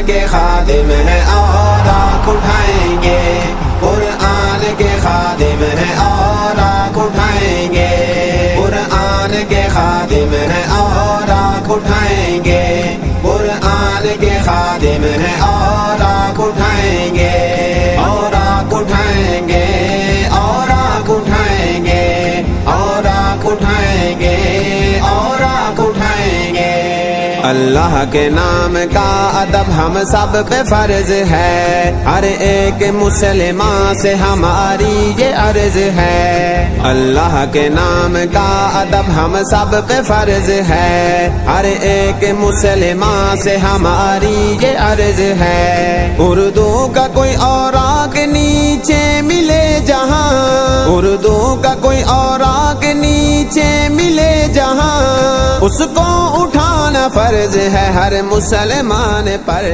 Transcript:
کے خادم ہیں اور آنکھ اٹھائیں گے، قرآن کے خادم ہیں اور آنکھ اٹھائیں گے، قرآن کے خادم ہیں اور آنکھ اٹھائیں گے، قرآن کے خادم ہیں اور آنکھ اٹھائیں گے، اور آنکھ اٹھائیں گے، اور آنکھ اٹھائیں گے، اور آنکھ اٹھائیں گے، اور آنکھ اٹھائیں گے۔ اللہ کے نام کا ادب ہم سب پہ فرض ہے، ہر ایک مسلمان سے ہماری یہ عرض ہے۔ اللہ کے نام کا ادب ہم سب پہ فرض ہے، ہر ایک مسلمان سے ہماری یہ عرض ہے۔ اردو کا کوئی اوراق نیچے ملے جہاں، اردو کا کوئی اوراق نیچے ملے جہاں، اس کو اٹھانا فرض ہے ہر مسلمان پر۔